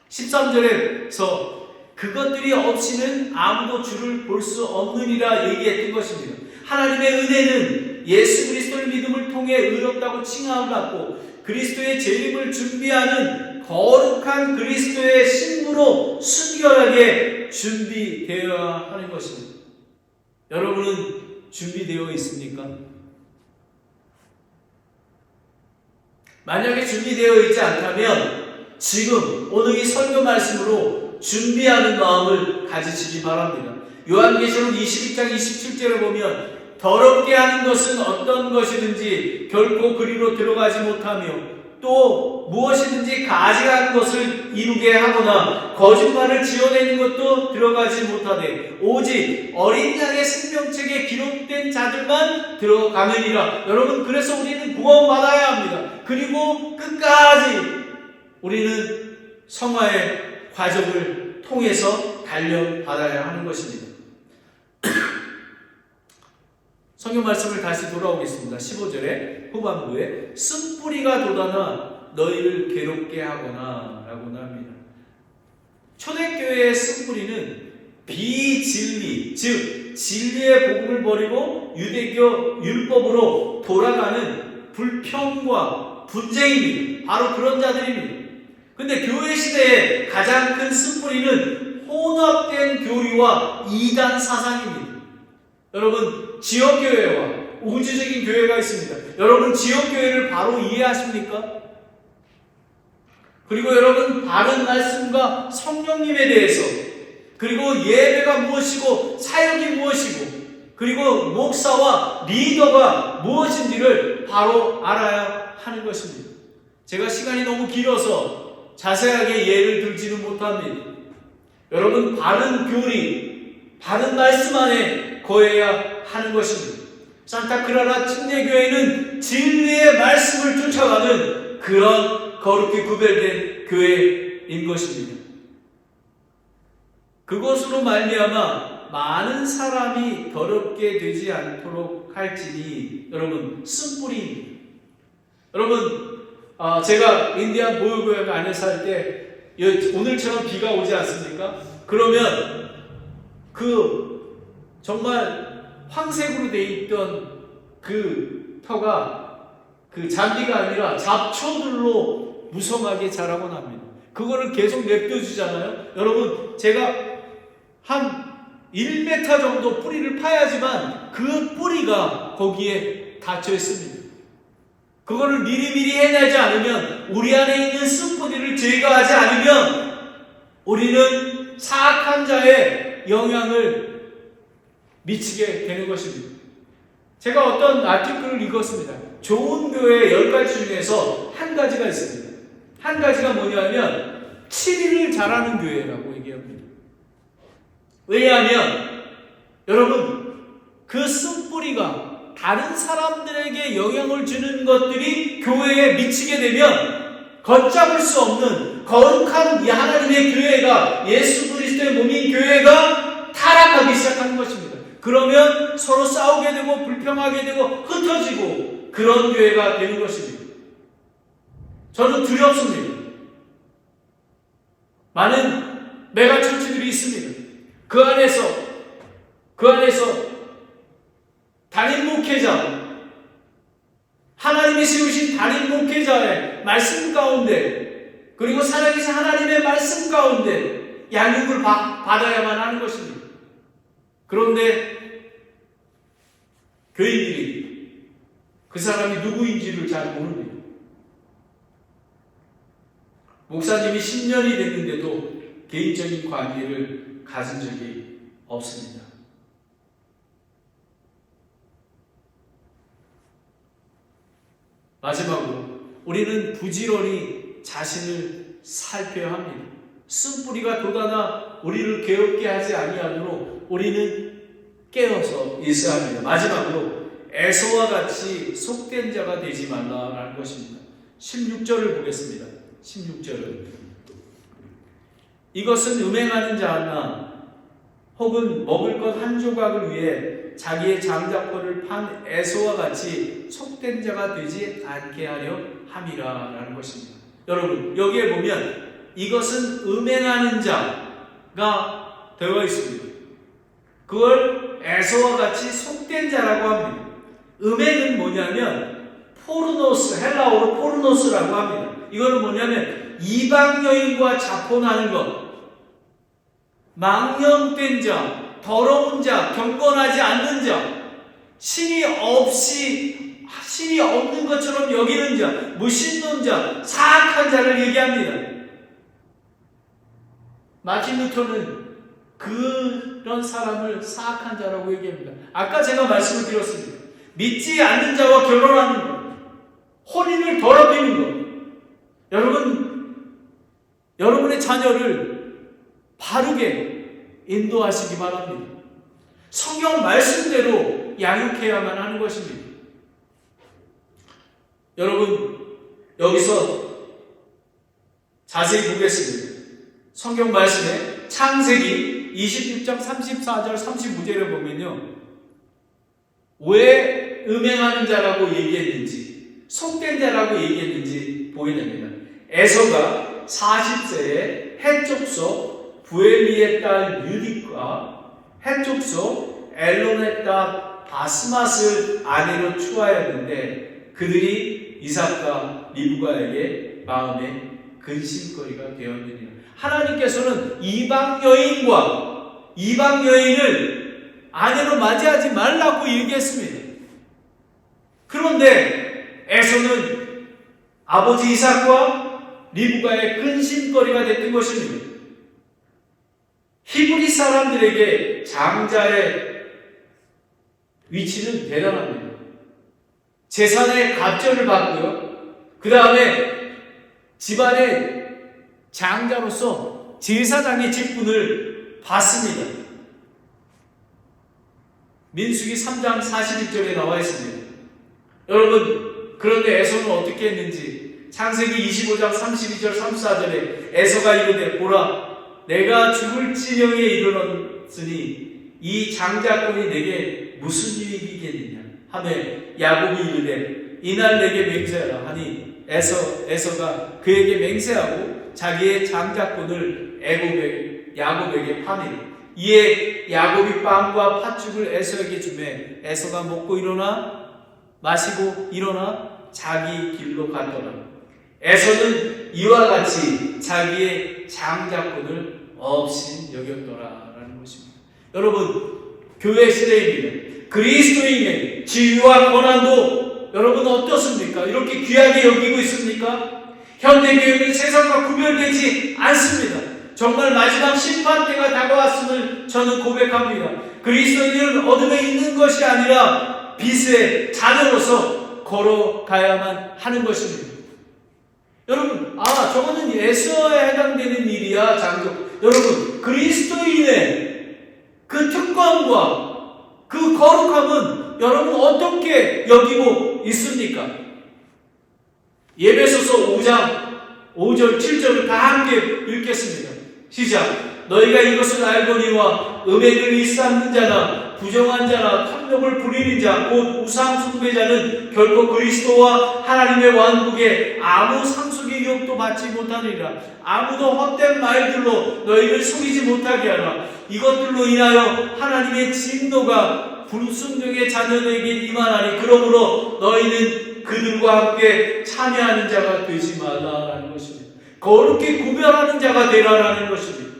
13절에서 그것들이 없이는 아무도 주를 볼 수 없느니라 얘기했던 것입니다. 하나님의 은혜는 예수 그리스도의 믿음을 통해 의롭다고 칭함을 받고 그리스도의 재림을 준비하는 거룩한 그리스도의 신부로 순결하게 준비되어야 하는 것입니다. 여러분은 준비되어 있습니까? 만약에 준비되어 있지 않다면 지금 오늘 이 설교 말씀으로 준비하는 마음을 가지시기 바랍니다. 요한계시록 22장 27절을 보면 더럽게 하는 것은 어떤 것이든지 결코 그리로 들어가지 못하며 또 무엇이든지 가증한 것을 이루게 하거나 거짓말을 지어내는 것도 들어가지 못하되 오직 어린 양의 생명책에 기록된 자들만 들어가느니라. 여러분, 그래서 우리는 구원받아야 합니다. 그리고 끝까지 우리는 성화의 과정을 통해서 단련받아야 하는 것입니다. 성경 말씀을 다시 돌아오겠습니다. 15절에 후반부에 쓴뿌리가 돋아나 너희를 괴롭게 하거나 라고 합니다. 초대교회의 쓴뿌리는 비진리, 즉 진리의 복음을 버리고 유대교 율법으로 돌아가는 불평과 분쟁입니다. 바로 그런 자들입니다. 근데 교회 시대의 가장 큰 쓴뿌리는 혼합된 교리와 이단 사상입니다. 여러분, 지역교회와 우주적인 교회가 있습니다. 여러분, 지역교회를 바로 이해하십니까? 그리고 여러분, 바른 말씀과 성령님에 대해서, 그리고 예배가 무엇이고 사역이 무엇이고, 그리고 목사와 리더가 무엇인지를 바로 알아야 하는 것입니다. 제가 시간이 너무 길어서 자세하게 예를 들지는 못합니다. 여러분, 바른 교리, 바른 말씀 안에 거해야 하는 것입니다. 산타크라라 침례교회는 진리의 말씀을 쫓아가는 그런 거룩히 구별된 교회인 것입니다. 그것으로 말미암아 많은 사람이 더럽게 되지 않도록 할지니 여러분, 쓴뿌리입니다. 여러분, 제가 인디안 보육교회 안에서 할 때 오늘처럼 비가 오지 않습니까? 그러면 정말 황색으로 되어 있던 그 터가 잔디가 아니라 잡초들로 무성하게 자라곤 합니다. 그거를 계속 냅둬주잖아요. 여러분, 제가 한 1m 정도 뿌리를 파야지만 그 뿌리가 거기에 닫혀 있습니다. 그거를 미리미리 해내지 않으면, 우리 안에 있는 쓴뿌리를 제거하지 않으면 우리는 사악한 자의 영향을 미치게 되는 것입니다. 제가 어떤 아티클을 읽었습니다. 좋은 교회 10가지 중에서 한 가지가 있습니다. 한 가지가 뭐냐면 7일을 잘하는 교회라고 얘기합니다. 왜냐하면 여러분, 그 쓴뿌리가 다른 사람들에게 영향을 주는 것들이 교회에 미치게 되면 걷잡을 수 없는 거룩한 하나님의 교회가, 예수 그리스도의 몸인 교회가 타락하기 시작하는 것입니다. 그러면 서로 싸우게 되고 불평하게 되고 흩어지고 그런 교회가 되는 것입니다. 저는 두렵습니다. 많은 메가처치들이 있습니다. 그 안에서 담임 목회자, 하나님이 세우신 담임 목회자의 말씀 가운데, 그리고 살아계신 하나님의 말씀 가운데 양육을 받아야만 하는 것입니다. 그런데 교인들이 그 사람이 누구인지를 잘 모릅니다. 목사님이 10년이 됐는데도 개인적인 관계를 가진 적이 없습니다. 마지막으로 우리는 부지런히 자신을 살펴야 합니다. 쓴뿌리가 돋아나 우리를 괴롭게 하지 아니하도록 우리는 깨어서 있어야 합니다. 마지막으로 에서와 같이 속된 자가 되지 말라라는 것입니다. 16절을 보겠습니다. 16절은 이것은 음행하는 자나 혹은 먹을 것 한 조각을 위해 자기의 장자권을 판 에서와 같이 속된 자가 되지 않게 하려 함이라 라는 것입니다. 여러분 여기에 보면 이것은 음행하는 자가 되어 있습니다. 그걸 에서와 같이 속된 자라고 합니다. 음행은 뭐냐면 포르노스, 헬라어로 포르노스라고 합니다. 이거는 뭐냐면 이방 여인과 자폰하는 것, 망령된 자, 더러운 자, 경건하지 않는 자, 신이 없는 것처럼 여기는 자, 무신론 자, 사악한 자를 얘기합니다. 마틴 루터는 그런 사람을 사악한 자라고 얘기합니다. 아까 제가 말씀을 드렸습니다. 믿지 않는 자와 결혼하는 것, 혼인을 더럽히는 것. 여러분의 자녀를 바르게 인도하시기 바랍니다. 성경 말씀대로 양육해야만 하는 것입니다. 여러분, 여기서 자세히 보겠습니다. 성경 말씀에 창세기 26장 34절 35절에 보면요, 왜 음행하는 자라고 얘기했는지, 속된 자라고 얘기했는지 보게 됩니다. 에서가 40세에 헷족속 부엘리의 딸 유딕과 헷족속 엘론의 딸 바스맛을 아내로 추하였는데 그들이 이삭과 리브가에게 마음에 근심거리가 되었느니라. 하나님께서는 이방 여인을 아내로 맞이하지 말라고 얘기했습니다. 그런데 에서는 아버지 이삭과 리브가의 근심거리가 됐던 것입니다. 히브리 사람들에게 장자의 위치는 대단합니다. 재산의 갑절을 받고요. 그 다음에 집안의 장자로서 제사장의 직분을 받습니다. 민수기 3장 41절에 나와 있습니다. 여러분, 그런데 에서는 어떻게 했는지 창세기 25장 32절 34절에 에서가 이르되 보라 내가 죽을 지경에 이르렀으니 이 장자권이 내게 무슨 유익이겠느냐 하며 야곱이 이르되 이날 내게 맹세하라 하니 에서가 그에게 맹세하고 자기의 장자권을 야곱에게 파니라. 이에 야곱이 빵과 팥죽을 에서에게 주매 에서가 먹고 마시고 일어나 자기 길로 갔더라. 에서는 이와 같이 자기의 장자권을 없인 여겼더라라는 것입니다. 여러분, 교회 시대입니다. 그리스도인의 지위와 권한도 여러분 어떻습니까? 이렇게 귀하게 여기고 있습니까? 현대교회는 세상과 구별되지 않습니다. 정말 마지막 심판 때가 다가왔음을 저는 고백합니다. 그리스도인은 어둠에 있는 것이 아니라 빛의 자녀로서 걸어가야만 하는 것입니다. 여러분, 저거는 에서에 해당되는 일이야, 장적. 여러분, 그리스도인의 그 특권과 그 거룩함은 여러분 어떻게 여기고 있습니까? 예배소서 5장 5절 7절을 다 함께 읽겠습니다. 시작. 너희가 이것을 알거니와 음행을 일삼는 자나 부정한 자나 탐욕을 부리는 자 곧 우상 숭배자는 결코 그리스도와 하나님의 왕국에 아무 상속의 유혹도 받지 못하느니라. 아무도 헛된 말들로 너희를 속이지 못하게 하라. 이것들로 인하여 하나님의 진노가 불순종의 자녀들에게 임하나니 그러므로 너희는 그들과 함께 참여하는 자가 되지 말라라는 것입니다. 거룩히 구별하는 자가 되라라는 것입니다.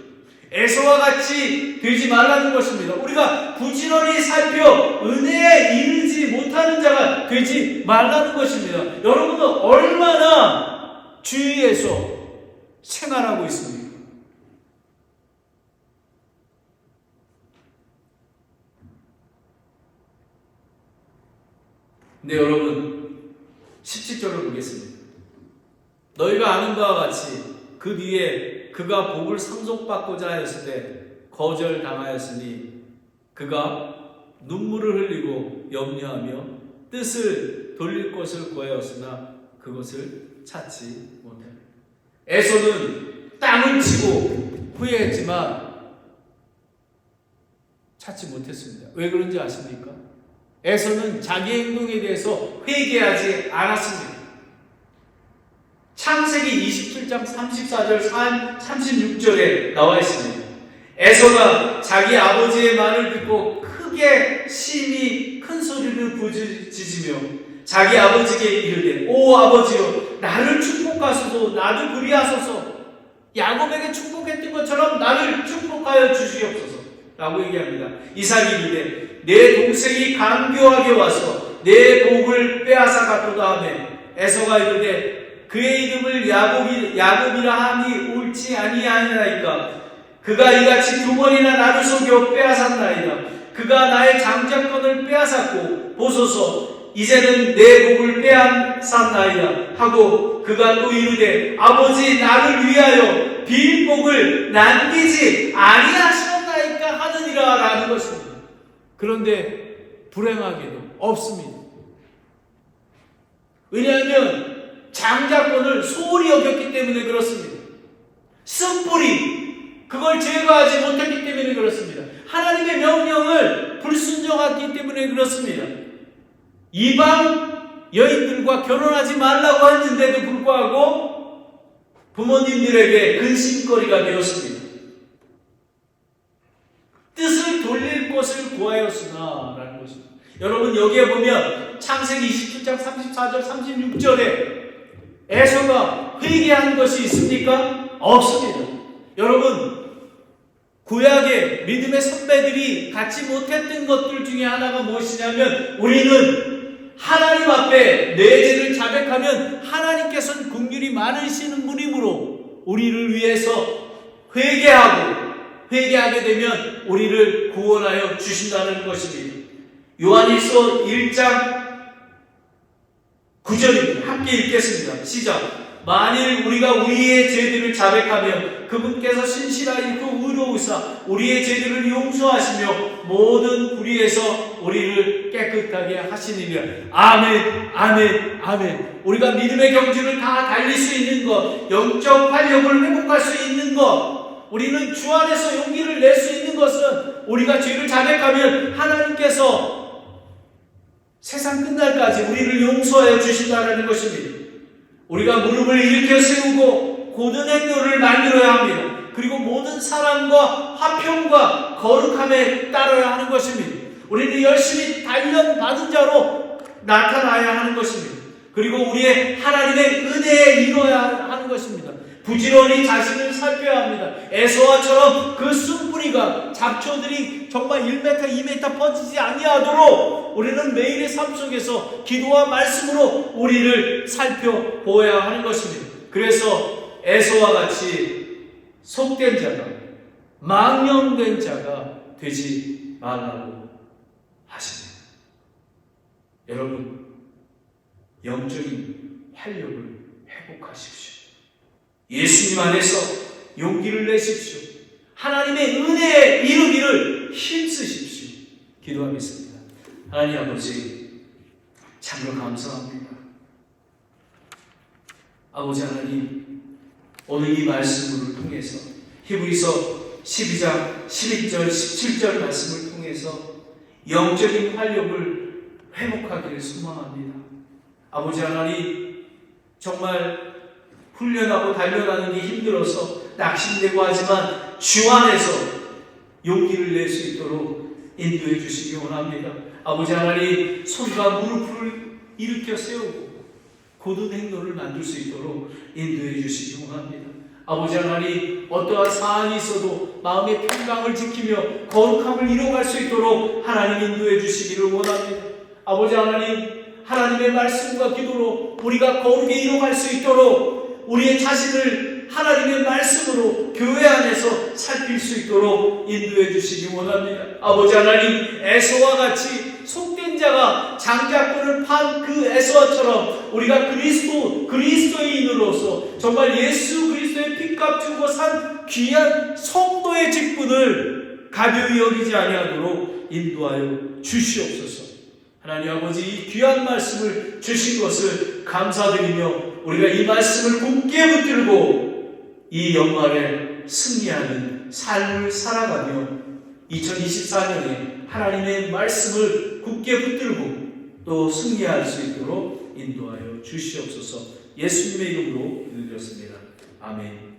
에서와 같이 되지 말라는 것입니다. 우리가 부지런히 살펴 은혜에 이르지 못하는 자가 되지 말라는 것입니다. 여러분은 얼마나 주위에서 생활하고 있습니까? 근데 여러분 17절을 보겠습니다. 너희가 아는 바와 같이 그 뒤에 그가 복을 상속받고자 하였을 때 거절당하였으니 그가 눈물을 흘리고 염려하며 뜻을 돌릴 것을 구하였으나 그것을 찾지 못하였다. 에서는 땅을 치고 후회했지만 찾지 못했습니다. 왜 그런지 아십니까? 에서는 자기 행동에 대해서 회개하지 않았습니다. 창세기 27장 34절 36절에 나와 있습니다. 에서가 자기 아버지의 말을 듣고 크게 심히 큰 소리를 부르짖으며 자기 아버지께 이르되 오 아버지여 나를 축복하소서 나도 그리하소서 야곱에게 축복했던 것처럼 나를 축복하여 주시옵소서 라고 얘기합니다. 이삭이 이르되 내 동생이 간교하게 와서 내 복을 빼앗아 갔도다 하며 에서가 이르되 그의 이름을 야곱이라 하니 옳지 아니하니까 그가 이같이 두 번이나 나를 속여 빼앗았나이다. 그가 나의 장자권을 빼앗았고 보소서 이제는 내 복을 빼앗았나이다 하고 그가 또 이르되 아버지 나를 위하여 빌 복을 남기지 아니하셨나이까 하느니라 라는 것입니다. 그런데 불행하게도 없습니다. 왜냐하면 장자권을 소홀히 여겼기 때문에 그렇습니다. 쓴뿌리 그걸 제거하지 못했기 때문에 그렇습니다. 하나님의 명령을 불순종했기 때문에 그렇습니다. 이방 여인들과 결혼하지 말라고 했는데도 불구하고 부모님들에게 근심거리가 되었습니다. 뜻을 돌릴 것을 구하였으나 라는 것입니다. 여러분 여기에 보면 창세기 27장 34절 36절에 에서가 회개한 것이 있습니까? 없습니다. 여러분 구약의 믿음의 선배들이 갖지 못했던 것들 중에 하나가 무엇이냐면 우리는 하나님 앞에 내 죄를 자백하면 하나님께서는 긍휼이 많으시는 분이므로 우리를 위해서 회개하게 되면 우리를 구원하여 주신다는 것입니다. 요한일서 1장 9절입니다. 함께 읽겠습니다. 시작. 만일 우리가 우리의 죄들을 자백하면 그분께서 신실하시고 의로우사 우리의 죄들을 용서하시며 모든 불의에서 우리를 깨끗하게 하시느니라. 아멘, 아멘, 아멘. 우리가 믿음의 경주를 다 달릴 수 있는 것, 영적 활력을 회복할 수 있는 것, 우리는 주 안에서 용기를 낼 수 있는 것은 우리가 죄를 자백하면 하나님께서 세상 끝날까지 우리를 용서하여 주신다는 것입니다. 우리가 무릎을 일으켜 세우고 고든 행로를 만들어야 합니다. 그리고 모든 사랑과 화평과 거룩함에 따라야 하는 것입니다. 우리는 열심히 단련받은 자로 나타나야 하는 것입니다. 그리고 우리의 하나님의 은혜에 이뤄야 하는 것입니다. 부지런히 자신을 살펴야 합니다. 에서와처럼 그 쓴뿌리가 잡초들이 정말 1m, 2m 퍼지지 아니하도록 우리는 매일의 삶 속에서 기도와 말씀으로 우리를 살펴보아야 하는 것입니다. 그래서 에서와 같이 속된 자가 망령된 자가 되지 말라고 하십니다. 여러분 영적인 활력을 회복하십시오. 예수님 안에서 용기를 내십시오. 하나님의 은혜에 이르기를 힘쓰십시오. 기도하겠습니다. 하나님 아버지 참으로 감사합니다. 아버지 하나님 오늘 이 말씀을 통해서 히브리서 12장 12절 17절 말씀을 통해서 영적인 활력을 회복하기를 소망합니다. 아버지 하나님 정말 훈련하고 단련하는 게 힘들어서 낙심되고 하지만 주 안에서 용기를 낼 수 있도록 인도해 주시기 원합니다. 아버지 하나님 손과 무릎을 일으켜 세우고 고든 행로를 만들 수 있도록 인도해 주시기 원합니다. 아버지 하나님, 어떠한 사안이 있어도 마음의 평강을 지키며 거룩함을 이뤄갈 수 있도록 하나님 인도해 주시기를 원합니다. 아버지 하나님, 하나님의 말씀과 기도로 우리가 거룩에 이뤄갈 수 있도록 우리의 자신을 하나님의 말씀으로 교회 안에서 살필 수 있도록 인도해 주시기 원합니다. 아버지 하나님, 에서와 같이 속된 자가 장자권을 판 그 에서처럼 우리가 그리스도인으로서 정말 예수 그리스도의 피값 주고 산 귀한 성도의 직분을 가벼이 여기지 아니하도록 인도하여 주시옵소서. 하나님 아버지, 이 귀한 말씀을 주신 것을 감사드리며 우리가 이 말씀을 굳게 붙들고 이 영광에 승리하는 삶을 살아가며 2024년에 하나님의 말씀을 굳게 붙들고 또 승리할 수 있도록 인도하여 주시옵소서. 예수님의 이름으로 기도드렸습니다. 아멘.